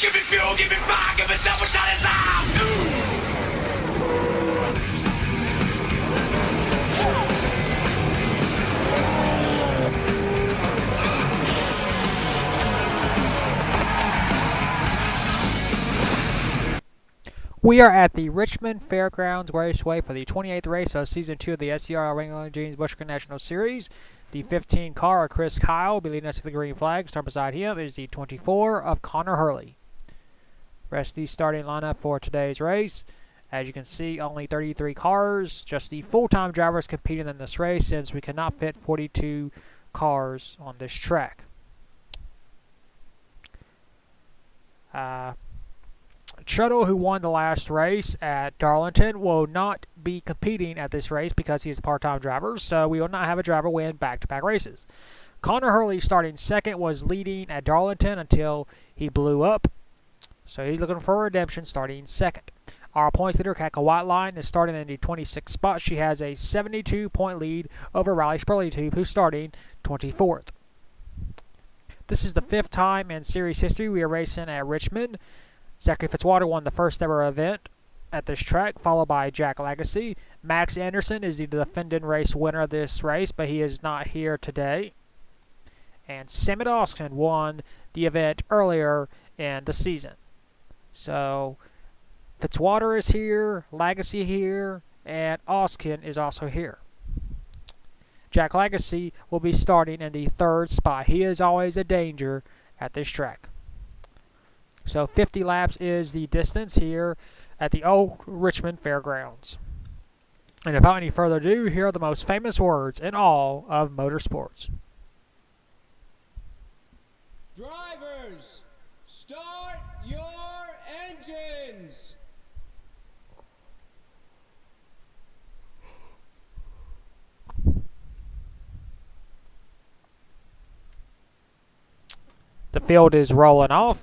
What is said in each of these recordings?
Give me fuel, give me fire, give me double shot of time. We are at the Richmond Fairgrounds Raceway for the 28th race of Season 2 of the SCRL Wrangler Busch National Series. The 15 car of Chris Kyle will be leading us to the green flag. Start beside him is the 24 of Connor Hurley. Rest of the starting lineup for today's race. As you can see, only 33 cars, just the full-time drivers competing in this race since we cannot fit 42 cars on this track. Shuttle, who won the last race at Darlington, will not be competing at this race because he is a part-time driver, so we will not have a driver win back-to-back races. Connor Hurley, starting second, was leading at Darlington until he blew up, so he's looking for redemption starting second. Our points leader, Kaka Whiteline, is starting in the 26th spot. She has a 72-point lead over Riley Spurley-Tube, who's starting 24th. This is the 5th time in series history we are racing at Richmond. Zachary Fitzwater won the first ever event at this track, followed by Jack Legacy. Max Anderson is the defending race winner of this race, but he is not here today. And Sammy Austin won the event earlier in the season. So Fitzwater is here, Legacy here, and Austin is also here. Jack Legacy will be starting in the 3rd spot. He is always a danger at this track. So 50 laps is the distance here at the old Richmond Fairgrounds. And without any further ado, here are the most famous words in all of motorsports. Drivers, start your engines! The field is rolling off.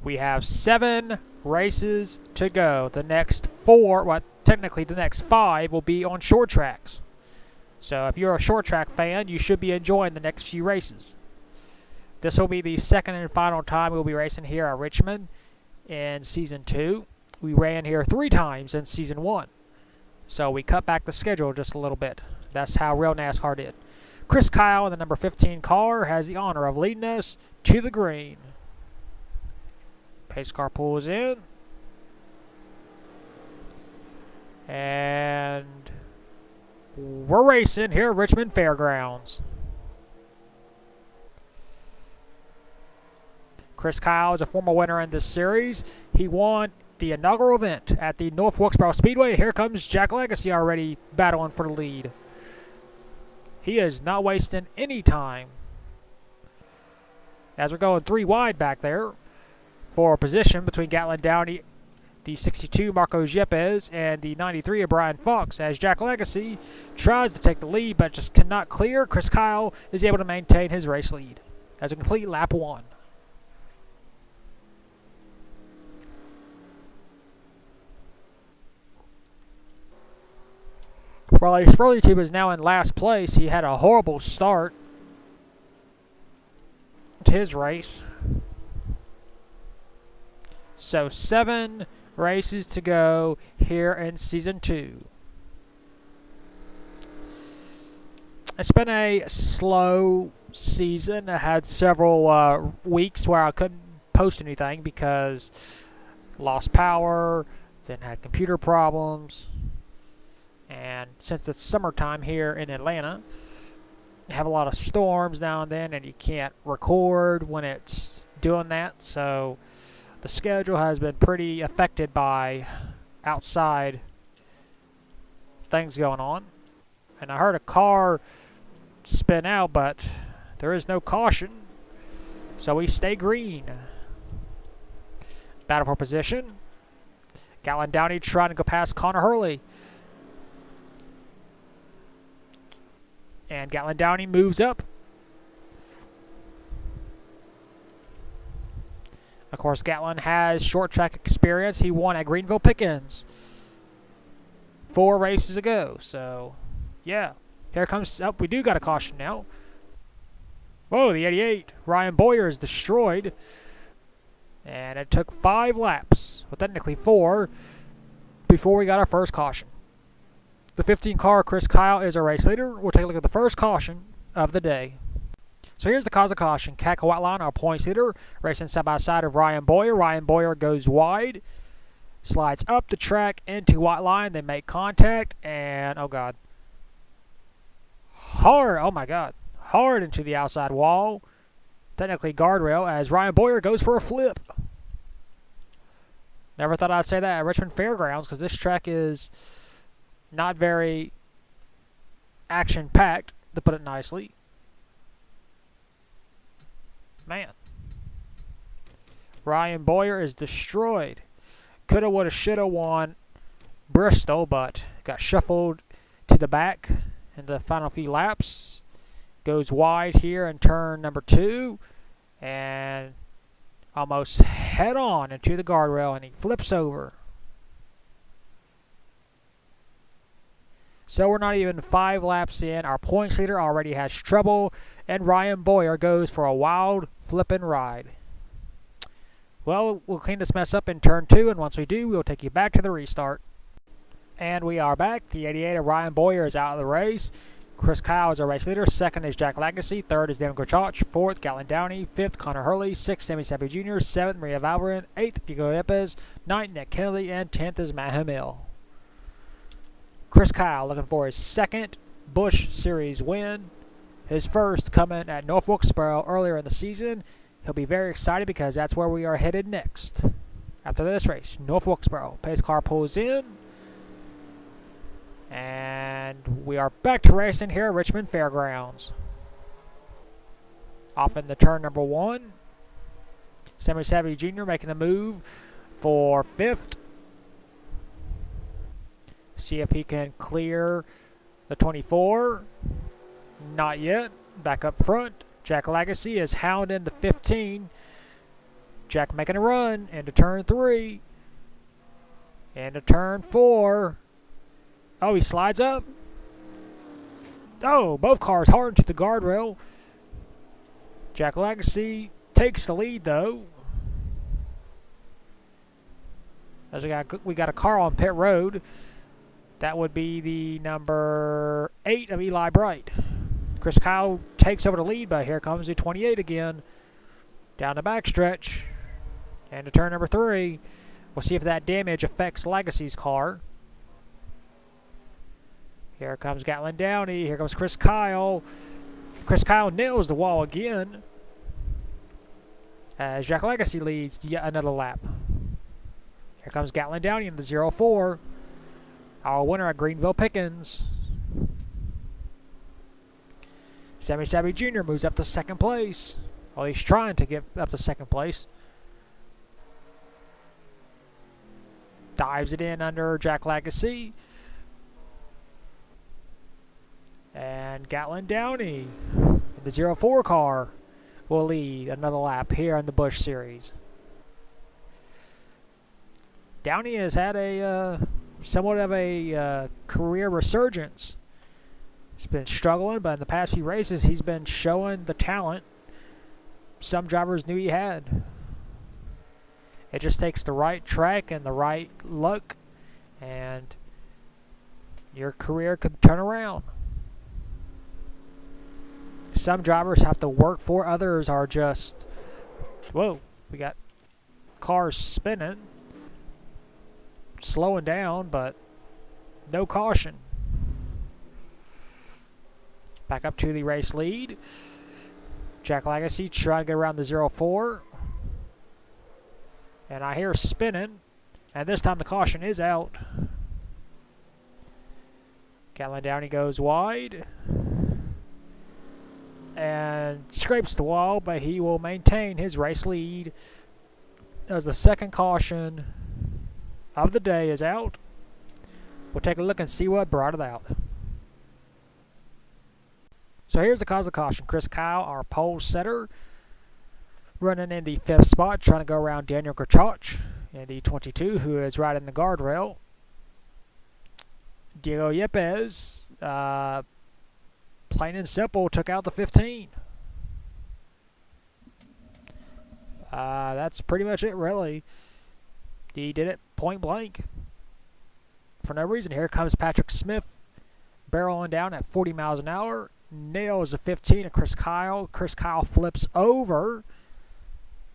We have 7 races to go. The next 4, well, technically the next 5 will be on short tracks. So if you're a short track fan, you should be enjoying the next few races. This will be the second and final time we'll be racing here at Richmond in Season 2. We ran here 3 times in Season 1. So we cut back the schedule just a little bit. That's how real NASCAR did. Chris Kyle in the number 15 car has the honor of leading us to the green. Pace car pulls in. And we're racing here at Richmond Fairgrounds. Chris Kyle is a former winner in this series. He won the inaugural event at the North Wilkesboro Speedway. Here comes Jack Legacy already battling for the lead. He is not wasting any time. As we're going 3 wide back there for a position between Gatlin Downey, the 62 Marco Yepes, and the 93 of Brian Fox, as Jack Legacy tries to take the lead but just cannot clear. Chris Kyle is able to maintain his race lead as a complete lap 1. Riley Spurley-Tube is now in last place. He had a horrible start to his race. So 7 races to go here in Season 2. It's been a slow season. I had several weeks where I couldn't post anything because lost power, then had computer problems. And since it's summertime here in Atlanta, you have a lot of storms now and then, and you can't record when it's doing that. So the schedule has been pretty affected by outside things going on. And I heard a car spin out, but there is no caution. So we stay green. Battle for position. Gatlin Downey trying to go past Connor Hurley. And Gatlin Downey moves up. Of course, Gatlin has short track experience. He won at Greenville Pickens 4 races ago. So, yeah. Here comes up. We do got a caution now. Whoa, the 88. Ryan Boyer is destroyed. And it took 5 laps, well technically 4, before we got our first caution. The 15 car, Chris Kyle, is our race leader. We'll take a look at the first caution of the day. So here's the cause of caution. Caca Whiteline, our points leader, racing side by side of Ryan Boyer. Ryan Boyer goes wide, slides up the track into Whiteline. They make contact, and oh god, hard! Oh my god, hard into the outside wall. Technically guardrail, as Ryan Boyer goes for a flip. Never thought I'd say that at Richmond Fairgrounds, because this track is not very action-packed, to put it nicely. Man. Ryan Boyer is destroyed. Coulda, woulda, shoulda won Bristol, but got shuffled to the back in the final few laps. Goes wide here in turn number 2. And almost head on into the guardrail, and he flips over. So we're not even 5 laps in. Our points leader already has trouble, and Ryan Boyer goes for a wild flipping ride. Well, we'll clean this mess up in turn 2, and once we do, we'll take you back to the restart. And we are back. The 88 of Ryan Boyer is out of the race. Chris Kyle is our race leader. Second is Jack Legacy. Third is Daniel Grachach. Fourth, Gatlin Downey. Fifth, Connor Hurley. Sixth, Sammy Sappy Jr. Seventh, Maria Valverin. Eighth, Diego Yepes. Ninth, Nick Kennedy. And 10th is Matt Hamill. Chris Kyle looking for his second Busch Series win. His first coming at North Wilkesboro earlier in the season. He'll be very excited because that's where we are headed next. After this race, North Wilkesboro. Pace car pulls in. And we are back to racing here at Richmond Fairgrounds. Off in the turn number 1. Sammy Savvy Jr. making a move for 5th. See if he can clear the 24. Not yet. Back up front. Jack Legacy is hounding the 15. Jack making a run into turn 3. Into turn 4. Oh, he slides up. Oh, both cars hard into the guardrail. Jack Legacy takes the lead, though. As we got a car on pit road. That would be the number 8 of Eli Bright. Chris Kyle takes over the lead, but here comes the 28 again. Down the backstretch. And to turn number 3. We'll see if that damage affects Legacy's car. Here comes Gatlin Downey. Here comes Chris Kyle. Chris Kyle nails the wall again. As Jack Legacy leads yet another lap. Here comes Gatlin Downey in the 0-4. Our winner at Greenville Pickens. Sammy Savvy Jr. moves up to 2nd place. Well, he's trying to get up to 2nd place. Dives it in under Jack Legacy. And Gatlin Downey in the 0-4 car will lead another lap here in the Busch Series. Downey has had a somewhat of a career resurgence. He's been struggling, but in the past few races, he's been showing the talent some drivers knew he had. It just takes the right track and the right luck, and your career could turn around. Some drivers have to work for, others are just, whoa, we got cars spinning, slowing down, but no caution. Back up to the race lead. Jack Legacy trying to get around the 0-4. And I hear spinning, and this time the caution is out. Gatlin Downey goes wide and scrapes the wall, but he will maintain his race lead as the second caution of the day is out. We'll take a look and see what brought it out. So here's the cause of caution. Chris Kyle, our pole setter, running in the 5th spot, trying to go around Daniel Grachach in the 22, who is right in the guardrail. Diego Yepes, plain and simple, took out the 15. That's pretty much it, really. He did it point blank for no reason. Here comes Patrick Smith barreling down at 40 miles an hour. Nails a 15 of Chris Kyle. Chris Kyle flips over.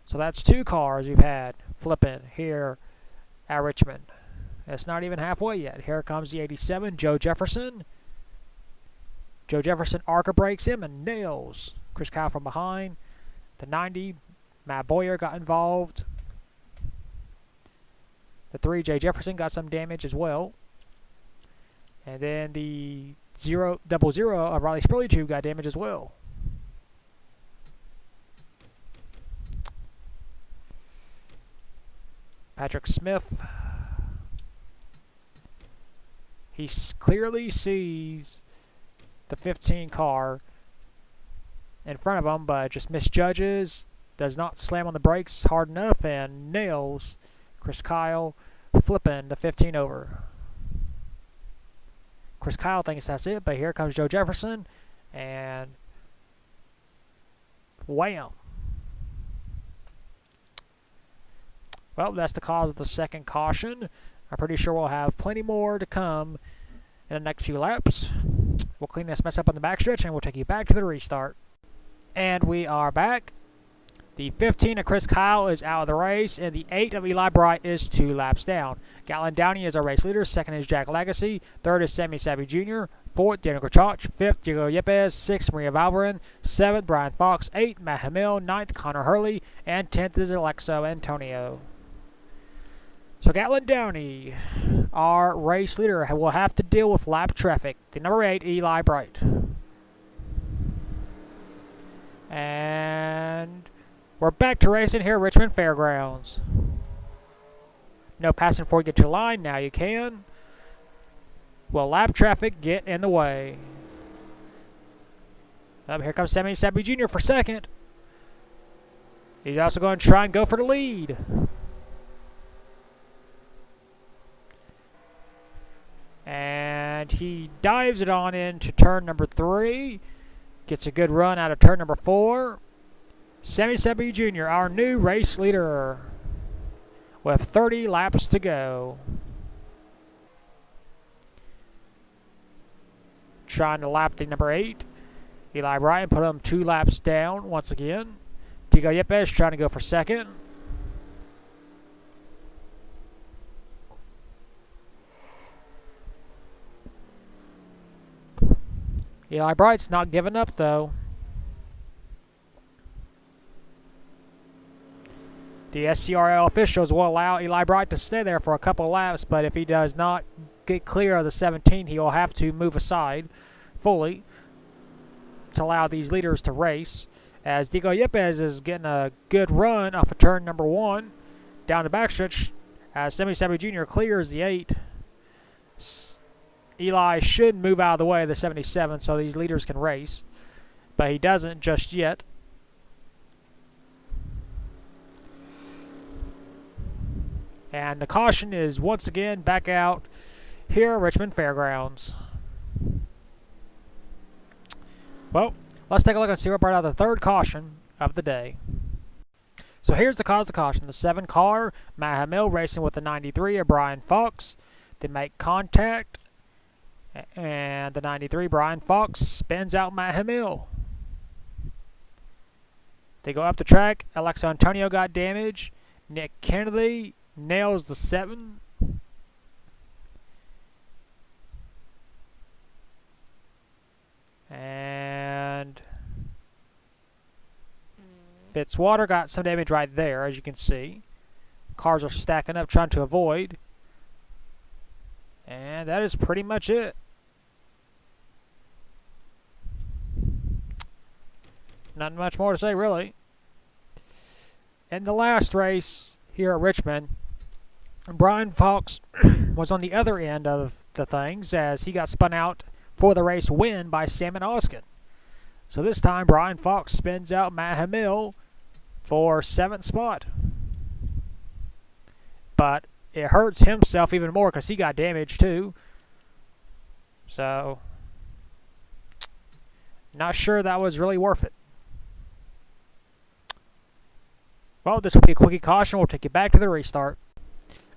So that's 2 cars we've had flipping here at Richmond. It's not even halfway yet. Here comes the 87, Joe Jefferson. Joe Jefferson arca breaks him and nails Chris Kyle from behind. The 90, Matt Boyer got involved. The 3, Jay Jefferson, got some damage as well. And then the 000 of Riley Spurley got damage as well. Patrick Smith, he clearly sees the 15 car in front of him, but just misjudges, does not slam on the brakes hard enough, and nails Chris Kyle, flipping the 15 over. Chris Kyle thinks that's it, but here comes Joe Jefferson, and wham. Well, that's the cause of the second caution. I'm pretty sure we'll have plenty more to come in the next few laps. We'll clean this mess up on the backstretch, and we'll take you back to the restart. And we are back. The 15 of Chris Kyle is out of the race, and the 8 of Eli Bright is 2 laps down. Gatlin Downey is our race leader. Second is Jack Legacy. Third is Sammy Savvy Jr. Fourth, Daniel Kochach. Fifth, Diego Yepes. Sixth, Maria Valverin. Seventh, Brian Fox. Eighth, Matt Hamill. Ninth, Connor Hurley. And 10th is Alexo Antonio. So Gatlin Downey, our race leader, will have to deal with lap traffic. The number 8, Eli Bright. And we're back to racing here at Richmond Fairgrounds. No passing before you get to your line. Now you can. Will lap traffic get in the way? Here comes Sammy Sabby Jr. for second. He's also going to try and go for the lead. And he dives it on into turn number 3. Gets a good run out of turn number 4. Sammy Sabby Jr., our new race leader, with 30 laps to go. Trying to lap the number 8. Eli Bryan put him 2 laps down once again. Diego Yepes trying to go for second. Eli Bright's not giving up, though. The SCRL officials will allow Eli Bright to stay there for a couple of laps, but if he does not get clear of the 17, he will have to move aside fully to allow these leaders to race. As Diego Yepes is getting a good run off of turn number 1 down the backstretch, as Sammy Sabby Jr. clears the 8. Eli should move out of the way of the 77 so these leaders can race, but he doesn't just yet. And the caution is once again back out here at Richmond Fairgrounds. Well, let's take a look and see what brought out the third caution of the day. So here's the cause of the caution. The 7 car, Matt Hamill racing with the 93 of Brian Fox. They make contact, and the 93, Brian Fox, spins out Matt Hamill. They go up the track. Alexo Antonio got damage. Nick Kennedy nails the 7. And Fitzwater got some damage right there, as you can see. Cars are stacking up, trying to avoid. And that is pretty much it. Not much more to say, really. In the last race here at Richmond, Brian Fox was on the other end of the things as he got spun out for the race win by Salmon Oskin. So this time, Brian Fox spins out Matt Hamill for 7th spot. But it hurts himself even more because he got damaged too. So, not sure that was really worth it. Well, this will be a quickie caution. We'll take you back to the restart.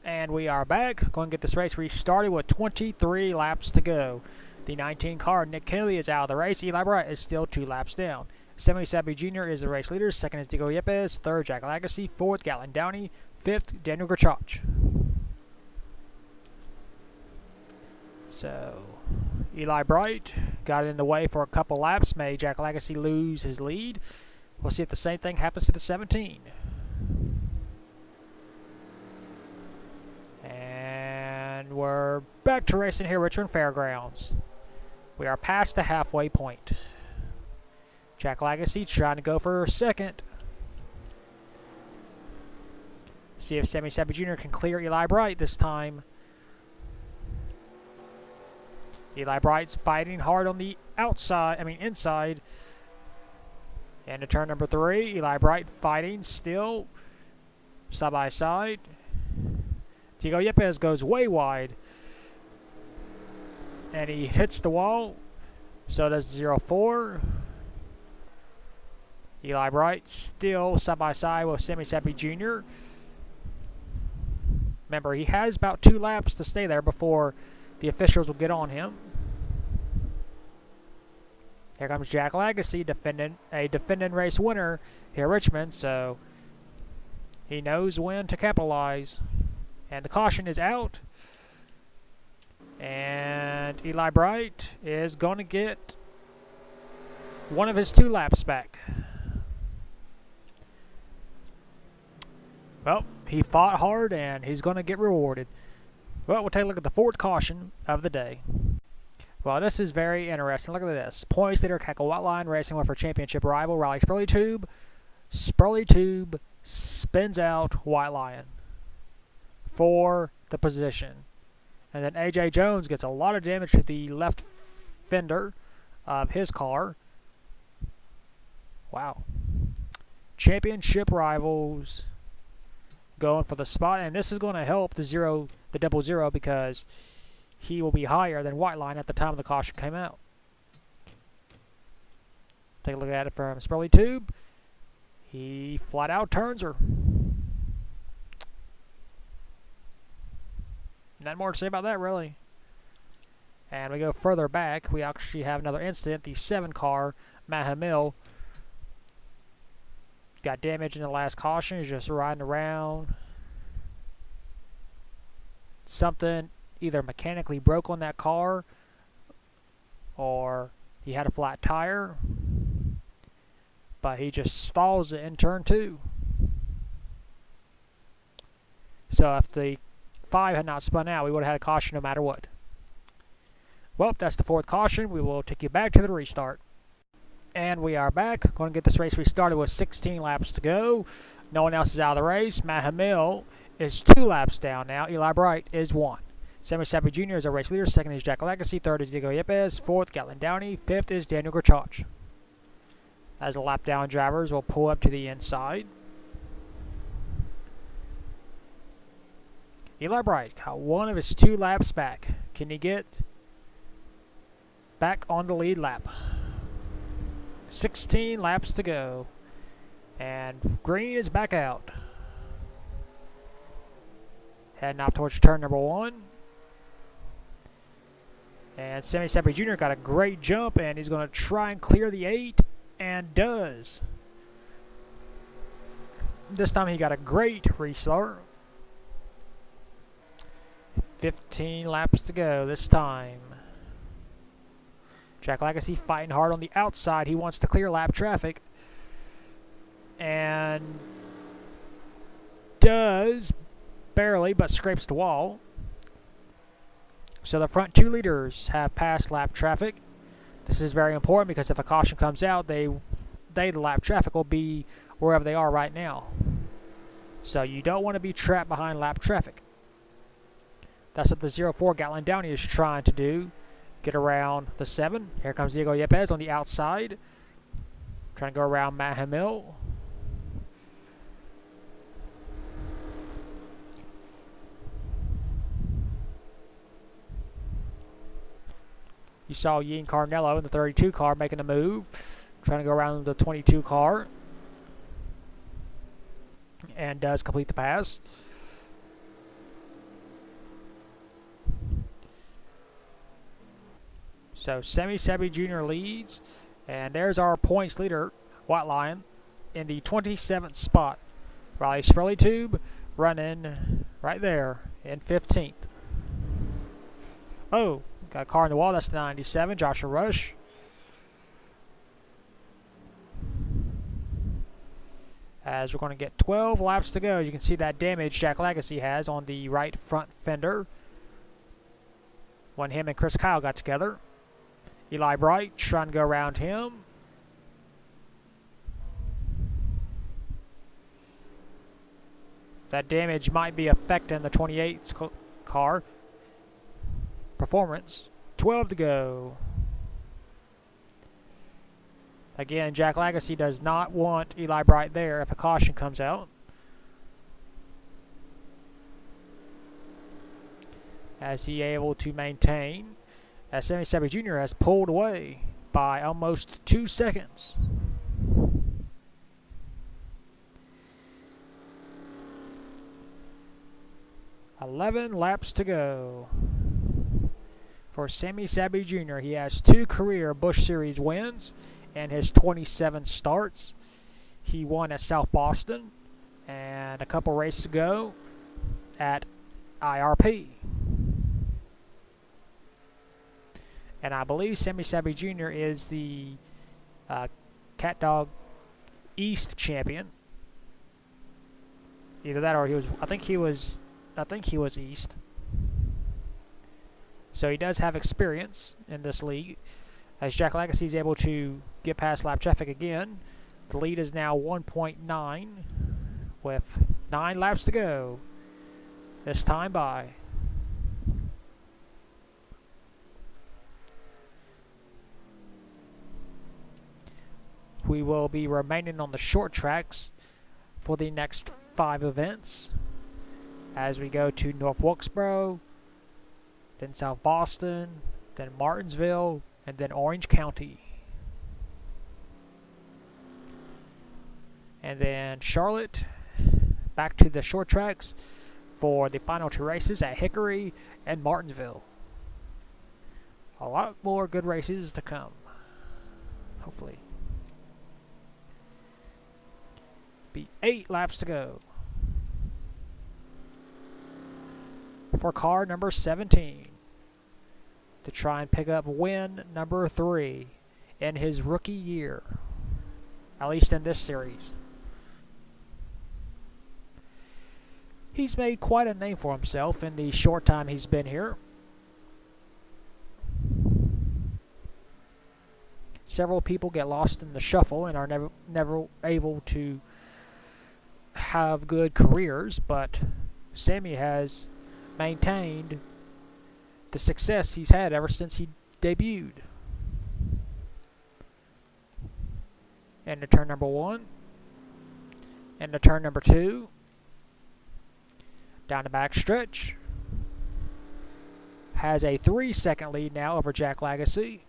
And we are back. Going to get this race restarted with 23 laps to go. The 19 car, Nick Kennedy, is out of the race. Eli Bright is still 2 laps down. Sammy Sappy Jr. is the race leader. Second is Diego Yepes. Third, Jack Lagasse. Fourth, Gatlin Downey. Fifth, Daniel Grachach. So, Eli Bright got in the way for a couple laps. Made Jack Lagasse lose his lead. We'll see if the same thing happens to the 17. And we're back to racing here at Richmond Fairgrounds. We are past the halfway point. Jack Lagasse trying to go for second. See if Sammy Sappy Jr. can clear Eli Bright this time. Eli Bright's fighting hard on the inside. And to turn number 3, Eli Bright fighting still side by side. Diego Yepes goes way wide. And he hits the wall. So does 04. Eli Bright still side by side with Sammy Sappy Jr. Remember, he has about 2 laps to stay there before the officials will get on him. Here comes Jack Lagasse, defending race winner here at Richmond, so he knows when to capitalize. And the caution is out. And Eli Bright is going to get one of his 2 laps back. Well, he fought hard and he's going to get rewarded. Well, we'll take a look at the 4th caution of the day. Well, this is very interesting. Look at this. Points leader Cackle White Line racing one for championship rival Riley Spurley Tube. Spurley Tube spins out White Lion for the position. And then AJ Jones gets a lot of damage to the left fender of his car. Wow. Championship rivals going for the spot, and this is going to help the 00 because he will be higher than White Line at the time the caution came out. Take a look at it from Spurley Tube. He flat out turns her. Nothing more to say about that, really. And we go further back. We actually have another incident. The 7 car, Matt Hamill, got damage in the last caution. He's just riding around. Something either mechanically broke on that car or he had a flat tire. But he just stalls it in turn 2. So if the 5 had not spun out, we would have had a caution no matter what. Well, that's the 4th caution. We will take you back to the restart. And we are back. Going to get this race restarted with 16 laps to go. No one else is out of the race. Matt Hamill is 2 laps down now. Eli Bright is 1. Sammy Sappy Jr. is our race leader. Second is Jack Lagasse. Third is Diego Yepes. Fourth, Gatlin Downey. Fifth is Daniel Grachach. As the lap down drivers will pull up to the inside. Eli Bright got one of his 2 laps back. Can he get back on the lead lap? 16 laps to go. And green is back out. Heading off towards turn number 1. And Sammy Sappy Jr. got a great jump, and he's going to try and clear the 8, and does. This time he got a great restart. 15 laps to go this time. Jack Lagasse fighting hard on the outside. He wants to clear lap traffic. And does barely, but scrapes the wall. So the front 2 leaders have passed lap traffic. This is very important because if a caution comes out, the lap traffic will be wherever they are right now. So you don't want to be trapped behind lap traffic. That's what the 04 Gatlin Downey is trying to do. Get around the 7. Here comes Diego Yepes on the outside. Trying to go around Matt Hamill. You saw Ian Carnello in the 32 car making a move. Trying to go around the 22 car. and does complete the pass. So Sammy Sebi Jr. leads, and there's our points leader, White Lion, in the 27th spot. Riley Spurley Tube running right there in 15th. Oh, got a car in the wall. That's the 97, Joshua Rush. As we're going to get 12 laps to go. You can see that damage Jack Legacy has on the right front fender when him and Chris Kyle got together. Eli Bright trying to go around him. That damage might be affecting the 28's car. Performance. 12 to go. Again, Jack Legacy does not want Eli Bright there if a caution comes out. As he able to maintain, as Sammy Sebi Jr. has pulled away by almost 2 seconds. "11 laps to go for Sammy Sebi Jr. He has 2 career Busch Series wins and his 27 starts. He won at South Boston and a couple races ago at IRP. And I believe Sammy Sebi Jr. is the Cat Dog East champion. Either that or he was. I think he was East. So he does have experience in this league. As Jack Legacy is able to get past lap traffic again, the lead is now 1.9 with 9 laps to go. This time by. We will be remaining on the short tracks for the next 5 events as we go to North Wilkesboro, then South Boston, then Martinsville, and then Orange County. And then Charlotte, back to the short tracks for the final 2 races at Hickory and Martinsville. A lot more good races to come, hopefully. Be 8 laps to go for car number 17 to try and pick up win number 3 in his rookie year, at least in this series. He's made quite a name for himself in the short time he's been here. Several people get lost in the shuffle and are never able to have good careers, but Sammy has maintained the success he's had ever since he debuted. Into turn number 1, into turn number 2, down the back stretch. Has a 3-second lead now over Jack Legacy.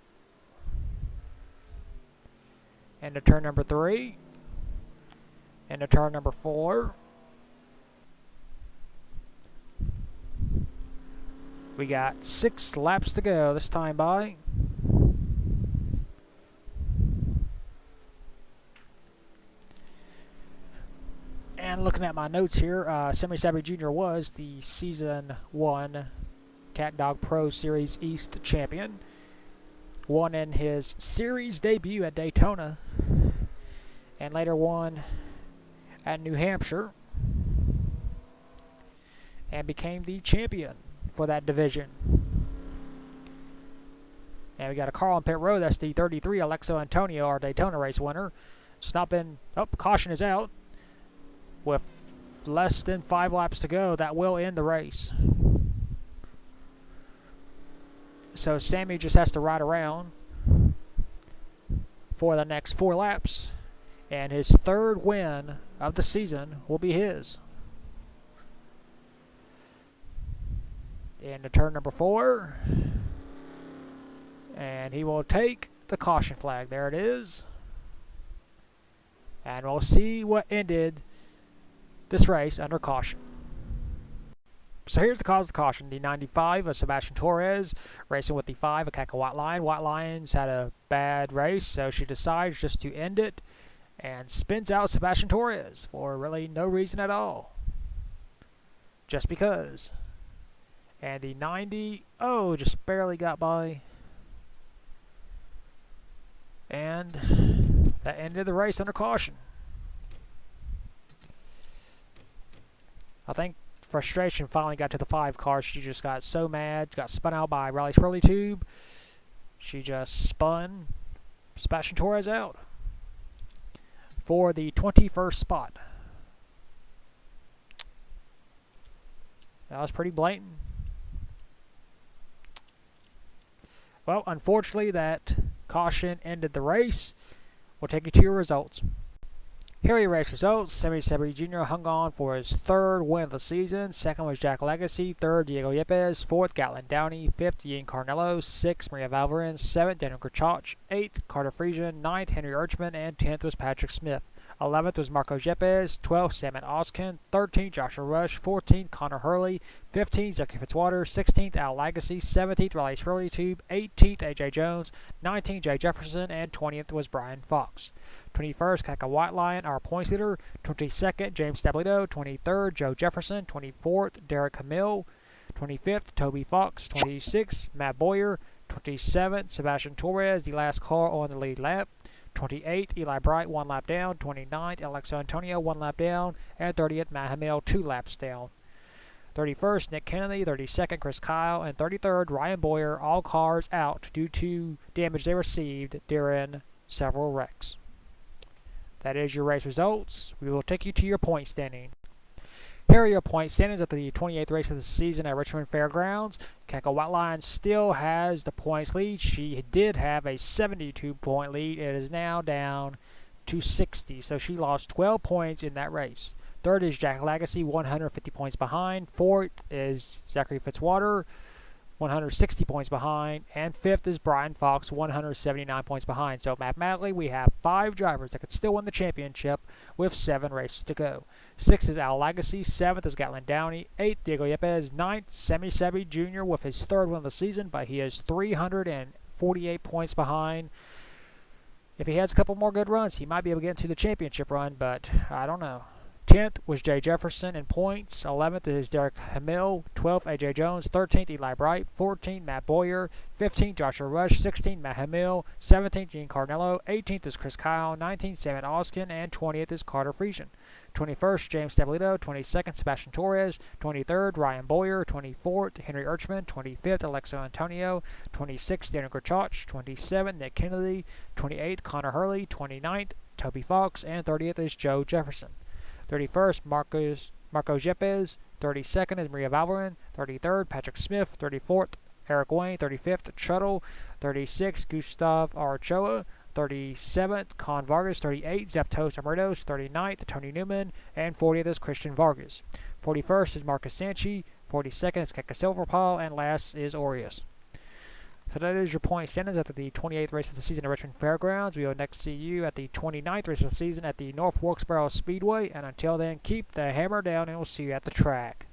Into turn number 3, into turn number 4. We got 6 laps to go this time by. And looking at my notes here, Sammy Sebi Jr. was the Season 1 Cat Dog Pro Series East champion. Won in his series debut at Daytona, and later won at New Hampshire, and became the champion for that division. And we got a car on pit road. That's the 33 Alexo Antonio, our Daytona race winner. It's not been. Oh, caution is out. With less than 5 laps to go, that will end the race. So Sammy just has to ride around for the next 4 laps, and his 3rd win of the season will be his. Into turn number 4, and he will take the caution flag. There it is. And we'll see what ended this race under caution. So here's the cause of the caution. The 95 of Sebastian Torres racing with the 5 of Caca White Lion. White Lions had a bad race, so she decides just to end it and spins out Sebastian Torres for really no reason at all. Just because. And the 90, just barely got by. And that ended the race under caution. I think frustration finally got to the 5 car. She just got so mad, got spun out by Riley Swirly Tube. She just spun Sebastian Torres out for the 21st spot. That was pretty blatant. Well, unfortunately, that caution ended the race. We'll take you to your results. Here are your race results. Sammy Sebi Jr. hung on for his 3rd win of the season. 2nd was Jack Legacy. 3rd, Diego Yepes. 4th, Gatlin Downey. 5th, Ian Carnello. 6th, Maria Valverin. 7th, Daniel Kerchach. 8th, Carter Friesian. 9th, Henry Urchman. And 10th was Patrick Smith. 11th was Marco Yepes. 12th, Salmon Oskin. 13th, Joshua Rush. 14th, Connor Hurley. 15th, Zachary Fitzwater. 16th, Al Legacy. 17th, Riley Swirly Tube. 18th, AJ Jones. 19th, Jay Jefferson. And 20th was Brian Fox. 21st, Caca White Lion, our points leader. 22nd, James Stablito. 23rd, Joe Jefferson. 24th, Derek Hamill. 25th, Toby Fox. 26th, Matt Boyer. 27th, Sebastian Torres, the last car on the lead lap. 28th, Eli Bright, 1 lap down. 29th, Alexo Antonio, 1 lap down. And 30th, Matt Hamill, 2 laps down. 31st, Nick Kennedy. 32nd, Chris Kyle. And 33rd, Ryan Boyer, all cars out due to damage they received during several wrecks. That is your race results. We will take you to your point standing. Here are your point standings at the 28th race of the season at Richmond Fairgrounds. Caca White Lion still has the points lead. She did have a 72-point lead. It is now down to 60, so she lost 12 points in that race. 3rd is Jack Legacy, 150 points behind. 4th is Zachary Fitzwater, 160 points behind. And 5th is Brian Fox, 179 points behind. So mathematically, we have 5 drivers that could still win the championship with 7 races to go. 6th is Al Legacy. 7th is Gatlin Downey. 8th, Diego Yepes. 9th, Sammy Sebi Jr. with his 3rd win of the season, but he is 348 points behind. If he has a couple more good runs, he might be able to get into the championship run, but I don't know. 10th was Jay Jefferson in points. 11th is Derek Hamill. 12th, AJ Jones. 13th, Eli Bright. 14th, Matt Boyer. 15th, Joshua Rush. 16th, Matt Hamill. 17th, Gene Carnello. 18th is Chris Kyle. 19th, Salmon Oskin. And 20th is Carter Friesian. 21st, James Stablito. 22nd, Sebastian Torres. 23rd, Ryan Boyer. 24th, Henry Urchman. 25th, Alexo Antonio. 26th, Daniel Kerchach. 27th, Nick Kennedy. 28th, Connor Hurley. 29th, Toby Fox. And 30th is Joe Jefferson. 31st, Marco Yepes. 32nd is Maria Valverin. 33rd, Patrick Smith. 34th, Eric Wayne. 35th, Truttle. 36th, Gustav Archoa. 37th, Con Vargas. 38th, Zeptos Amritos. 39th, Tony Newman. And 40th is Christian Vargas. 41st is Marcus Sanchi. 42nd is Keka Silverpaw. And last is Aureus. So that is your point standings after the 28th race of the season at Richmond Fairgrounds. We will next see you at the 29th race of the season at the North Wilkesboro Speedway. And until then, keep the hammer down and we'll see you at the track.